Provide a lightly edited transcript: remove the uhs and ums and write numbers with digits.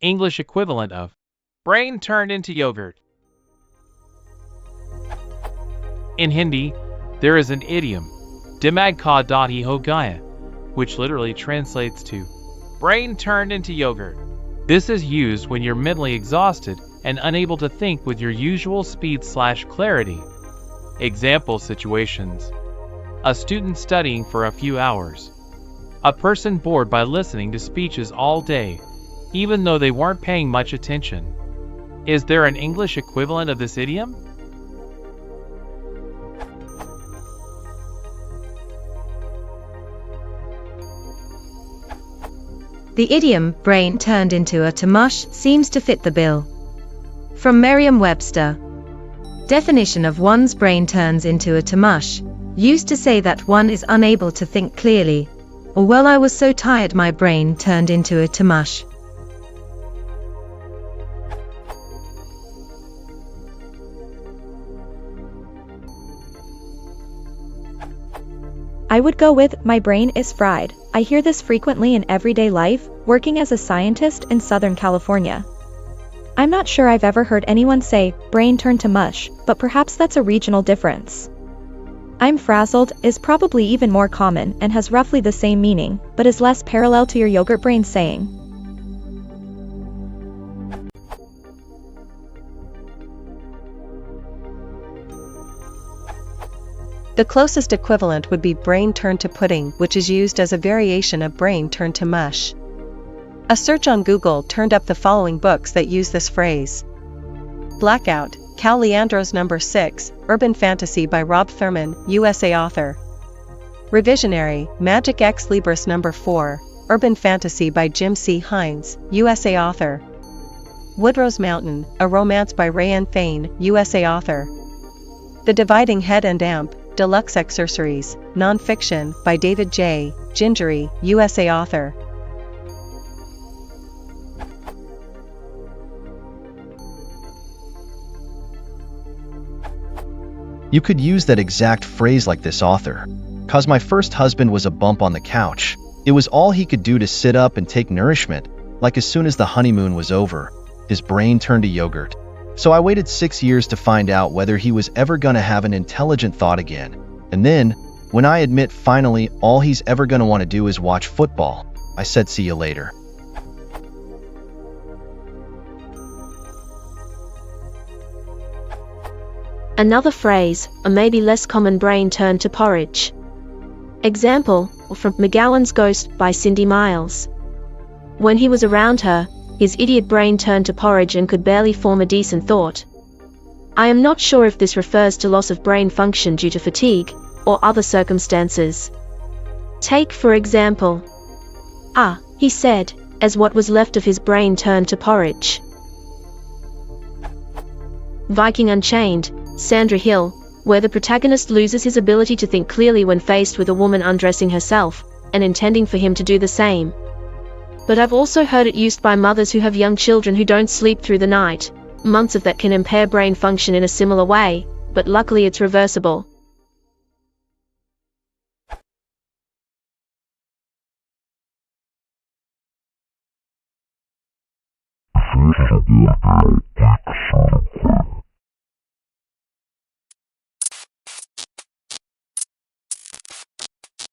English equivalent of brain turned into yogurt. In Hindi, there is an idiom, dimag ka dahi ho gaya, which literally translates to brain turned into yogurt. This is used when you're mentally exhausted and unable to think with your usual speed/clarity. Example situations: a student studying for a few hours, a person bored by listening to speeches all day, even though they weren't paying much attention. Is there an English equivalent of this idiom? The idiom, brain turned into a mush, seems to fit the bill. From Merriam-Webster. Definition of one's brain turns into a mush, used to say that one is unable to think clearly, or well, I was so tired my brain turned into a mush. I would go with, my brain is fried. I hear this frequently in everyday life, working as a scientist in Southern California. I'm not sure I've ever heard anyone say, brain turned to mush, but perhaps that's a regional difference. I'm frazzled is probably even more common and has roughly the same meaning, but is less parallel to your yogurt brain saying. The closest equivalent would be brain turned to pudding, which is used as a variation of brain turned to mush. A search on Google turned up the following books that use this phrase: Blackout, Cal Leandro's No. 6, Urban Fantasy by Rob Thurman, USA author. Revisionary, Magic Ex Libris No. 4, Urban Fantasy by Jim C. Hines, USA author. Woodrow's Mountain, A Romance by Rayanne Thane, USA author. The Dividing Head and Amp, Deluxe Exerceries, Non-Fiction by David J. Gingery, USA author. You could use that exact phrase like this author. "'Cause my first husband was a bump on the couch. It was all he could do to sit up and take nourishment, like as soon as the honeymoon was over, his brain turned to yogurt. So I waited 6 years to find out whether he was ever gonna have an intelligent thought again. And then, when I admit finally all he's ever gonna want to do is watch football, I said see you later." Another phrase, a maybe less common, brain turned to porridge. Example, from McGowan's Ghost by Cindy Miles. When he was around her, his idiot brain turned to porridge and could barely form a decent thought. I am not sure if this refers to loss of brain function due to fatigue, or other circumstances. Take for example, he said, as what was left of his brain turned to porridge. Viking Unchained, Sandra Hill, where the protagonist loses his ability to think clearly when faced with a woman undressing herself, and intending for him to do the same. But I've also heard it used by mothers who have young children who don't sleep through the night. Months of that can impair brain function in a similar way, but luckily it's reversible. This is a